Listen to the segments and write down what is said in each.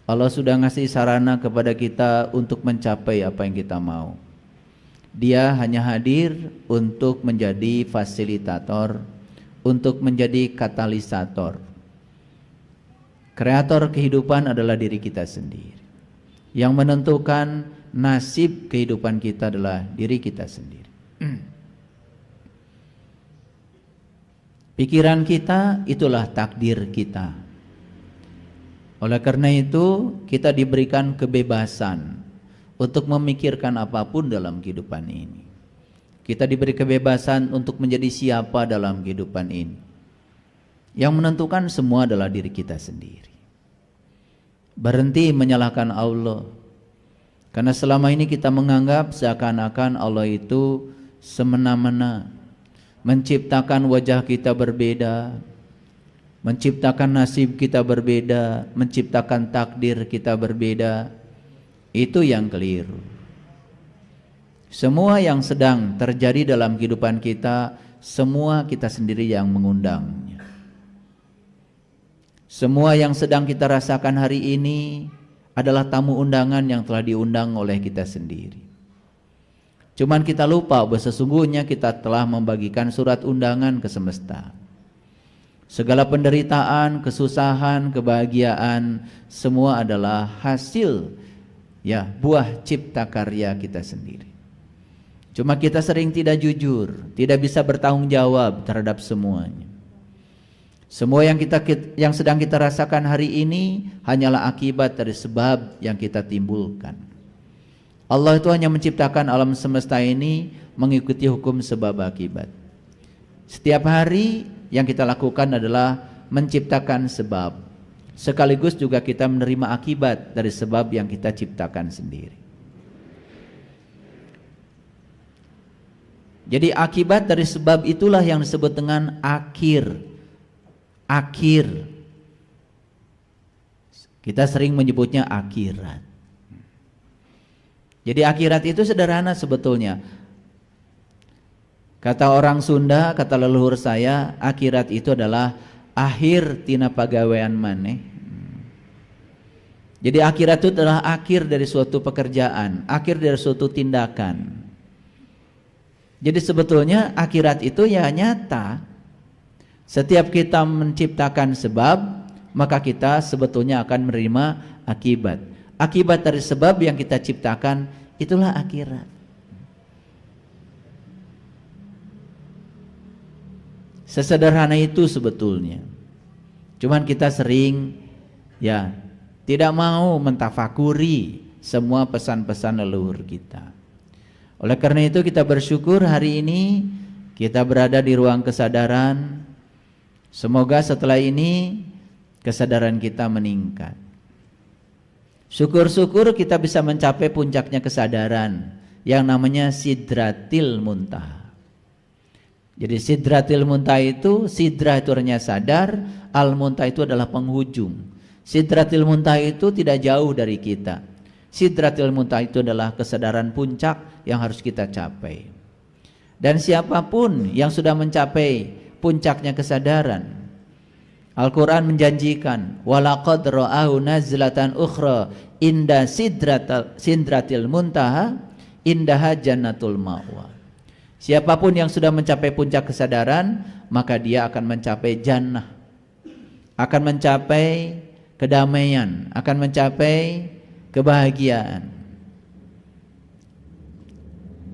Allah sudah ngasih sarana kepada kita untuk mencapai apa yang kita mau. Dia hanya hadir untuk menjadi fasilitator, untuk menjadi katalisator. Kreator kehidupan adalah diri kita sendiri. Yang menentukan nasib kehidupan kita adalah diri kita sendiri. Pikiran kita itulah takdir kita. Oleh karena itu kita diberikan kebebasan untuk memikirkan apapun dalam kehidupan ini. Kita diberi kebebasan untuk menjadi siapa dalam kehidupan ini. Yang menentukan semua adalah diri kita sendiri. Berhenti menyalahkan Allah. Karena selama ini kita menganggap seakan-akan Allah itu semena-mena, menciptakan wajah kita berbeda, menciptakan nasib kita berbeda, menciptakan takdir kita berbeda. Itu yang keliru. Semua yang sedang terjadi dalam kehidupan kita, semua kita sendiri yang mengundangnya. Semua yang sedang kita rasakan hari ini adalah tamu undangan yang telah diundang oleh kita sendiri. Cuman kita lupa bahwa sesungguhnya kita telah membagikan surat undangan ke semesta. Segala penderitaan, kesusahan, kebahagiaan, semua adalah hasil buah cipta karya kita sendiri. Cuma kita sering tidak jujur, tidak bisa bertanggung jawab terhadap semuanya. Semua yang sedang kita rasakan hari ini hanyalah akibat dari sebab yang kita timbulkan. Allah itu hanya menciptakan alam semesta ini mengikuti hukum sebab akibat. Setiap hari yang kita lakukan adalah menciptakan sebab, sekaligus juga kita menerima akibat dari sebab yang kita ciptakan sendiri. Jadi akibat dari sebab itulah yang disebut dengan akhir. Kita sering menyebutnya akhirat. Jadi akhirat itu sederhana sebetulnya. Kata orang Sunda, kata leluhur saya, akhirat itu adalah akhir tina pagawean maneh. Jadi akhirat itu adalah akhir dari suatu pekerjaan, akhir dari suatu tindakan. Jadi sebetulnya akhirat itu ya nyata. Setiap kita menciptakan sebab, maka kita sebetulnya akan menerima akibat. Akibat dari sebab yang kita ciptakan, itulah akhirat. Sesederhana itu sebetulnya. Cuman kita sering tidak mau mentafakuri semua pesan-pesan leluhur kita. Oleh karena itu kita bersyukur hari ini kita berada di ruang kesadaran. Semoga setelah ini kesadaran kita meningkat. Syukur-syukur kita bisa mencapai puncaknya kesadaran yang namanya Sidratil Muntaha. Jadi Sidratil Muntaha itu, Sidra itu artinya sadar, Al-Muntaha itu adalah penghujung. Sidratil Muntaha itu tidak jauh dari kita. Sidratil Muntaha itu adalah kesadaran puncak yang harus kita capai. Dan siapapun yang sudah mencapai puncaknya kesadaran, Al-Quran menjanjikan, walaqad ra'ahu nazlatan ukhra inda sidratil muntaha indaha jannatul ma'wa. Siapapun yang sudah mencapai puncak kesadaran, maka dia akan mencapai jannah, akan mencapai kedamaian, akan mencapai kebahagiaan.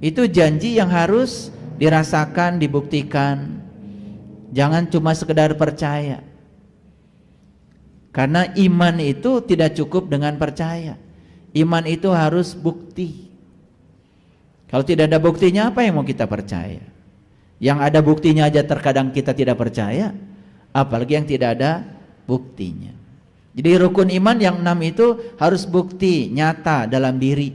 Itu janji yang harus dirasakan, dibuktikan. Jangan cuma sekedar percaya. Karena iman itu tidak cukup dengan percaya. Iman itu harus bukti. Kalau tidak ada buktinya, apa yang mau kita percaya? Yang ada buktinya aja terkadang kita tidak percaya, apalagi yang tidak ada buktinya. Jadi rukun iman yang 6 itu harus bukti nyata dalam diri.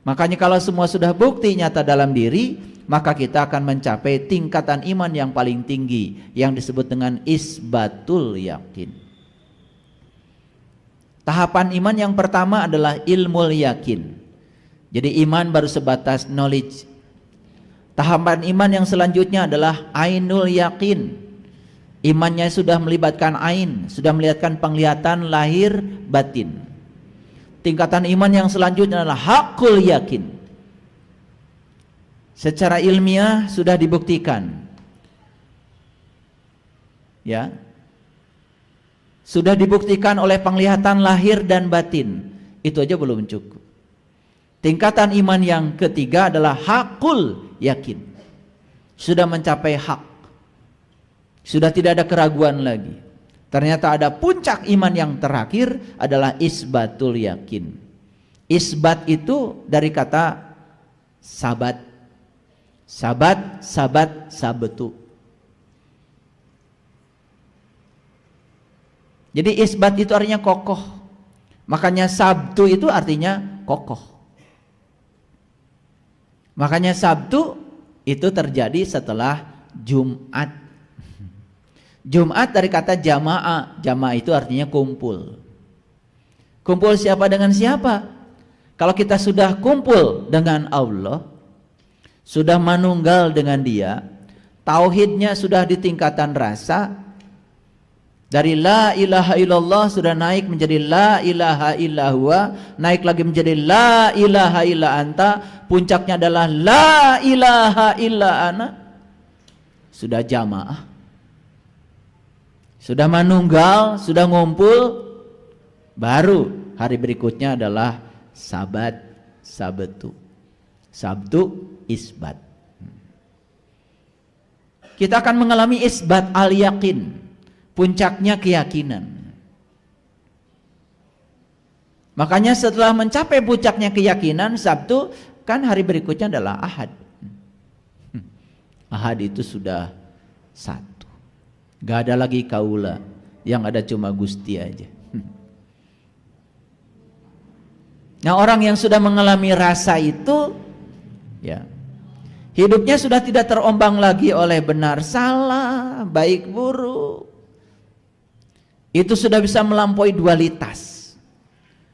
Makanya kalau semua sudah bukti nyata dalam diri, maka kita akan mencapai tingkatan iman yang paling tinggi yang disebut dengan isbatul yakin. Tahapan iman yang pertama adalah ilmul yakin. Jadi iman baru sebatas knowledge. Tahapan iman yang selanjutnya adalah ainul yakin. Imannya sudah melibatkan ain, sudah melibatkan penglihatan lahir batin. Tingkatan iman yang selanjutnya adalah hakul yakin. Secara ilmiah sudah dibuktikan, ya, sudah dibuktikan oleh penglihatan lahir dan batin. Itu aja belum cukup. Tingkatan iman yang ketiga adalah hakul yakin. Sudah mencapai hak, sudah tidak ada keraguan lagi. Ternyata ada puncak iman yang terakhir adalah isbatul yakin. Isbat itu dari kata sabat. Sabat, sabat, sabetu. Jadi isbat itu artinya kokoh. Makanya sabtu itu artinya kokoh. Makanya Sabtu itu terjadi setelah Jumat. Jumat dari kata jamaah. Jamaah itu artinya kumpul. Kumpul siapa dengan siapa? Kalau kita sudah kumpul dengan Allah, sudah manunggal dengan Dia, tauhidnya sudah di tingkatan rasa, dari la ilaha illallah sudah naik menjadi la ilaha illahua, naik lagi menjadi la ilaha illa anta, puncaknya adalah la ilaha illa ana. Sudah jamaah, sudah manunggal, sudah ngumpul. Baru hari berikutnya adalah sabat, sabetu, Sabtu, isbat. Kita akan mengalami isbat al-yakin, puncaknya keyakinan. Makanya setelah mencapai puncaknya keyakinan Sabtu, kan hari berikutnya adalah Ahad. Ahad itu sudah satu, gak ada lagi kaula, yang ada cuma Gusti aja. Nah, orang yang sudah mengalami rasa itu, ya, hidupnya sudah tidak terombang lagi oleh benar salah, baik buruk. Itu sudah bisa melampaui dualitas.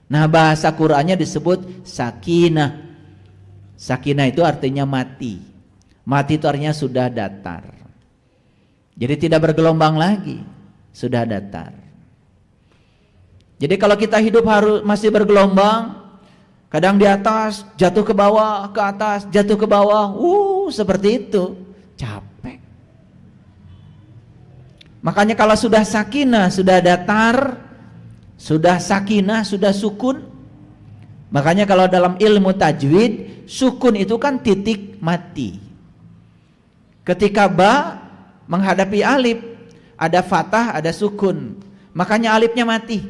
Nah, bahasa Qur'annya disebut sakinah. Sakinah itu artinya mati. Mati itu artinya sudah datar. Jadi tidak bergelombang lagi, sudah datar. Jadi kalau kita hidup masih bergelombang, kadang di atas, jatuh ke bawah, ke atas, jatuh ke bawah, seperti itu, capek. Makanya kalau sudah sakinah, sudah datar, sudah sakinah, sudah sukun. Makanya kalau dalam ilmu tajwid, sukun itu kan titik mati. Ketika ba menghadapi alif, ada fathah, ada sukun. Makanya alifnya mati.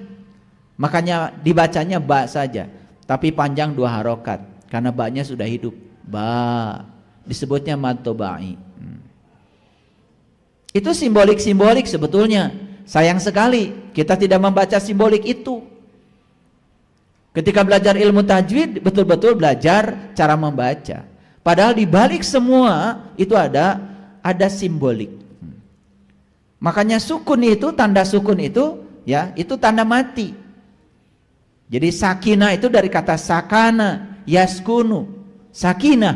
Makanya dibacanya ba saja. Tapi panjang 2 harokat karena ba-nya sudah hidup. Ba disebutnya mad tobai. Itu simbolik-simbolik sebetulnya. Sayang sekali kita tidak membaca simbolik itu. Ketika belajar ilmu tajwid betul-betul belajar cara membaca. Padahal di balik semua itu ada simbolik. Makanya sukun itu, tanda sukun itu, ya, itu tanda mati. Jadi sakinah itu dari kata sakana, yaskunu, sakinah.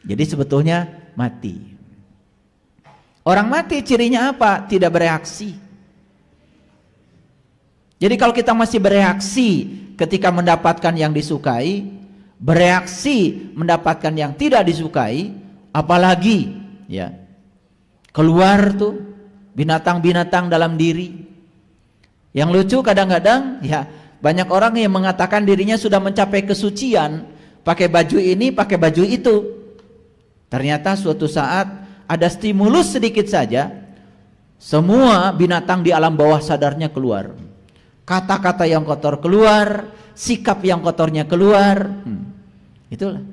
Jadi sebetulnya mati. Orang mati cirinya apa? Tidak bereaksi. Jadi kalau kita masih bereaksi ketika mendapatkan yang disukai, bereaksi mendapatkan yang tidak disukai, apalagi ya keluar tuh binatang-binatang dalam diri. Yang lucu kadang-kadang ya banyak orang yang mengatakan dirinya sudah mencapai kesucian, pakai baju ini, pakai baju itu. Ternyata suatu saat ada stimulus sedikit saja, semua binatang di alam bawah sadarnya keluar. Kata-kata yang kotor keluar, sikap yang kotornya keluar. Itulah.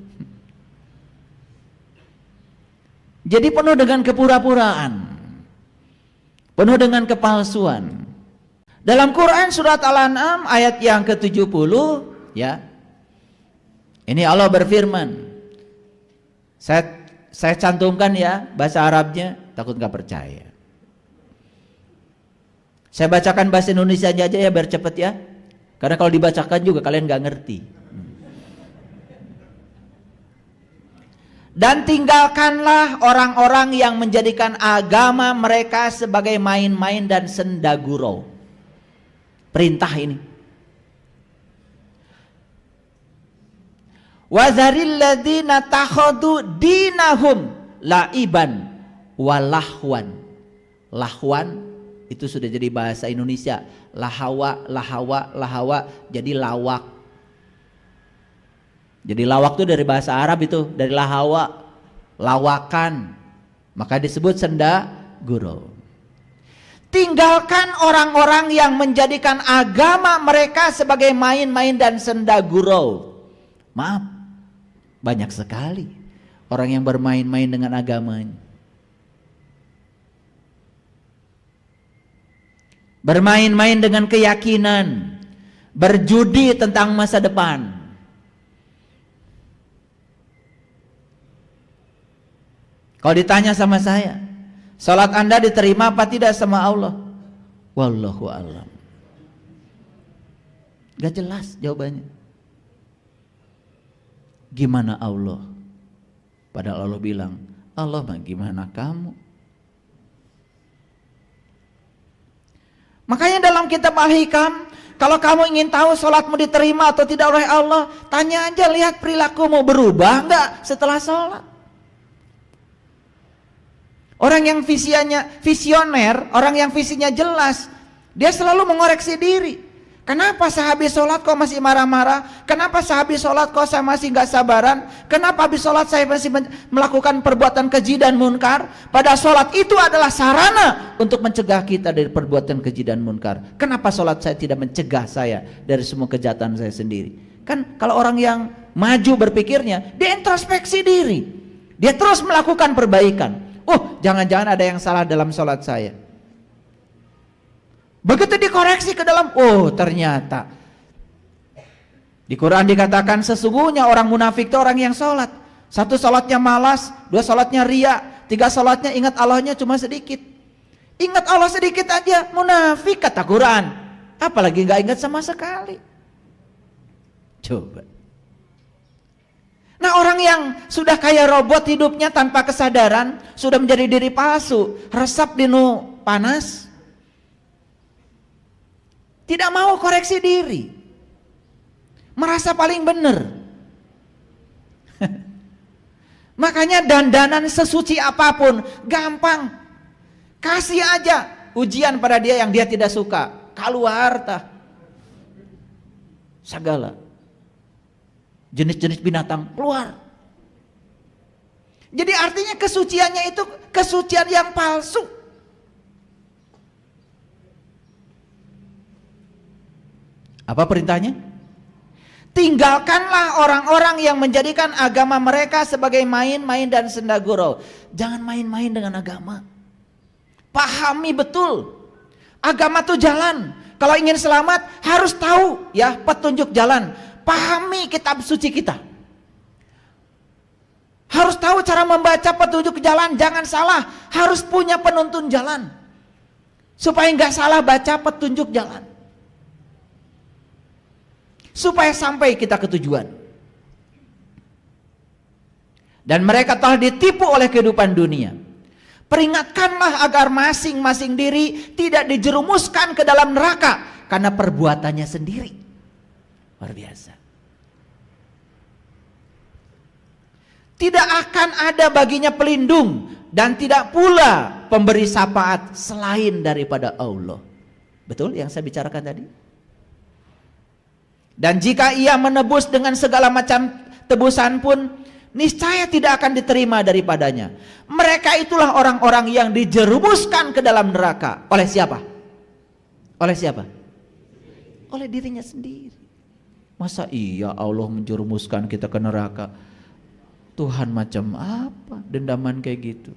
Jadi penuh dengan kepura-puraan, penuh dengan kepalsuan. Dalam Quran surat Al-An'am ayat yang ke-70, ya. Ini Allah berfirman. Saya cantumkan ya bahasa Arabnya, takut nggak percaya. Saya bacakan bahasa Indonesia aja ya biar cepet ya. Karena kalau dibacakan juga kalian nggak ngerti. Dan tinggalkanlah orang-orang yang menjadikan agama mereka sebagai main-main dan senda gurau. Perintah ini. Wazaril ladzina takhadu dinahum laiban walahwan. Lahwan itu sudah jadi bahasa Indonesia. Lahawa jadi lawak. Jadi lawak itu dari bahasa Arab itu, dari lahawa, lawakan. Maka disebut senda gurau. Tinggalkan orang-orang yang menjadikan agama mereka sebagai main-main dan senda gurau. Maaf, banyak sekali orang yang bermain-main dengan agamanya. Bermain-main dengan keyakinan, berjudi tentang masa depan. Kalau ditanya sama saya, salat Anda diterima apa tidak sama Allah? Wallahu a'lam. Gak jelas jawabannya. Gimana Allah? Padahal Allah bilang, Allah mah gimana kamu? Makanya dalam kitab Al-Hikam, kalau kamu ingin tahu salatmu diterima atau tidak oleh Allah, tanya aja, lihat perilakumu berubah enggak setelah salat. Orang yang visioner, orang yang visinya jelas, dia selalu mengoreksi diri. Kenapa sehabis sholat kok masih marah-marah? Kenapa sehabis sholat kok saya masih gak sabaran? Kenapa habis sholat saya masih melakukan perbuatan keji dan munkar? Pada sholat itu adalah sarana untuk mencegah kita dari perbuatan keji dan munkar. Kenapa sholat saya tidak mencegah saya dari semua kejahatan saya sendiri? Kan kalau orang yang maju berpikirnya, dia introspeksi diri. Dia terus melakukan perbaikan. Oh, jangan-jangan ada yang salah dalam sholat saya. Begitu dikoreksi ke dalam, oh ternyata di Quran dikatakan sesungguhnya orang munafik itu orang yang sholat. Satu sholatnya malas, dua sholatnya ria, tiga sholatnya ingat Allahnya cuma sedikit. Ingat Allah sedikit aja munafik kata Quran. Apalagi gak ingat sama sekali. Coba. Nah, orang yang sudah kayak robot hidupnya tanpa kesadaran, sudah menjadi diri palsu, resap di panas, tidak mau koreksi diri, merasa paling benar. Makanya dandanan sesuci apapun gampang, kasih aja ujian pada dia yang dia tidak suka, kaluarta, segala jenis-jenis binatang keluar. Jadi artinya kesuciannya itu kesucian yang palsu. Apa perintahnya? Tinggalkanlah orang-orang yang menjadikan agama mereka sebagai main-main dan senda gurau. Jangan main-main dengan agama. Pahami betul. Agama itu jalan. Kalau ingin selamat harus tahu ya petunjuk jalan. Pahami kitab suci kita. Harus tahu cara membaca petunjuk jalan, jangan salah. Harus punya penuntun jalan. Supaya nggak salah baca petunjuk jalan. Supaya sampai kita ke tujuan. Dan mereka telah ditipu oleh kehidupan dunia. Peringatkanlah agar masing-masing diri tidak dijerumuskan ke dalam neraka karena perbuatannya sendiri. Luar biasa. Tidak akan ada baginya pelindung dan tidak pula pemberi syafaat selain daripada Allah. Betul yang saya bicarakan tadi? Dan jika ia menebus dengan segala macam tebusan pun, niscaya tidak akan diterima daripadanya. Mereka itulah orang-orang yang dijerumuskan ke dalam neraka. Oleh siapa? Oleh siapa? Oleh dirinya sendiri. Masa iya Allah menjerumuskan kita ke neraka? Tuhan macam apa dendaman kayak gitu?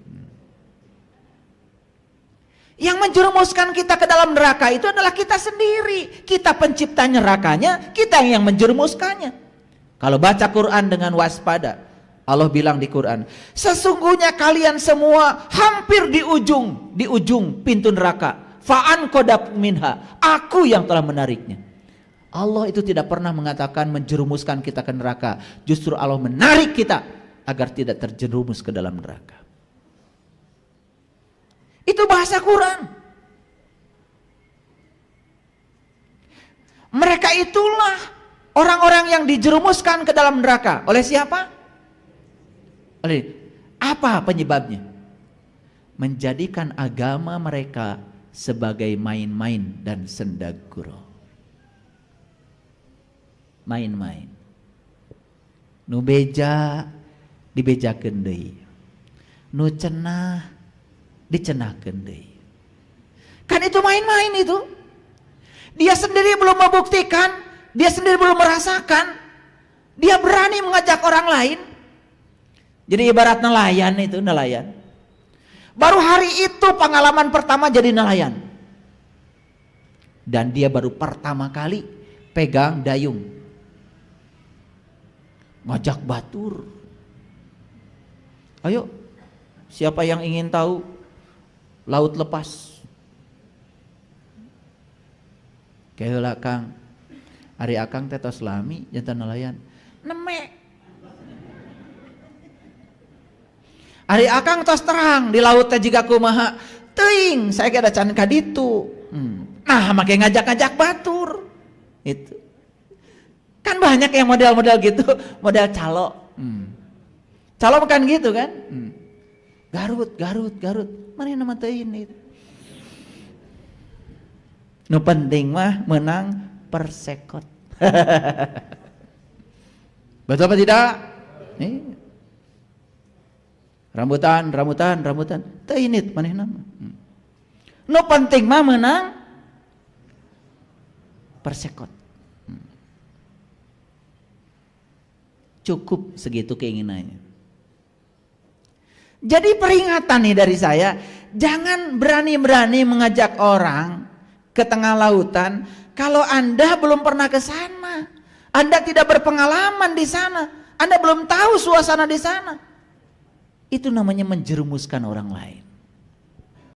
Yang menjerumuskan kita ke dalam neraka itu adalah kita sendiri. Kita pencipta nerakanya, kita yang menjerumuskannya. Kalau baca Quran dengan waspada, Allah bilang di Quran, sesungguhnya kalian semua hampir di ujung pintu neraka. Fa'an kodab minha, aku yang telah menariknya. Allah itu tidak pernah mengatakan menjerumuskan kita ke neraka. Justru Allah menarik kita agar tidak terjerumus ke dalam neraka. Itu bahasa Quran. Mereka itulah orang-orang yang dijerumuskan ke dalam neraka. Oleh siapa? Oleh apa penyebabnya? Menjadikan agama mereka sebagai main-main dan sendaguro. Main-main. Nu beja dibejakeun deui. Nu cenah dicenahkeun deui. Kan itu main-main itu. Dia sendiri belum membuktikan, dia sendiri belum merasakan, dia berani mengajak orang lain. Jadi ibarat nelayan itu, nelayan. Baru hari itu pengalaman pertama jadi nelayan. Dan dia baru pertama kali pegang dayung. Ngajak batur. Ayo, siapa yang ingin tahu laut lepas? Kayak Kang, Ari Akang tetos lami jantan nelayan. Neme. Ari Akang tos terang di laut teh jiga kumaha. Teuing, saya kada can ka ditu. Nah, make ngajak-ngajak batur. Itu. Kan banyak yang model-model gitu, model calo. Calo bukan gitu kan? Garut. Mana nama teuing itu? Nu penting mah menang persekot. Betul apa tidak? Rambutan. Teu init manehna. Nu penting mah menang persekot. Cukup segitu keinginannya. Jadi peringatan nih dari saya, jangan berani-berani mengajak orang ke tengah lautan kalau Anda belum pernah ke sana. Anda tidak berpengalaman di sana. Anda belum tahu suasana di sana. Itu namanya menjerumuskan orang lain.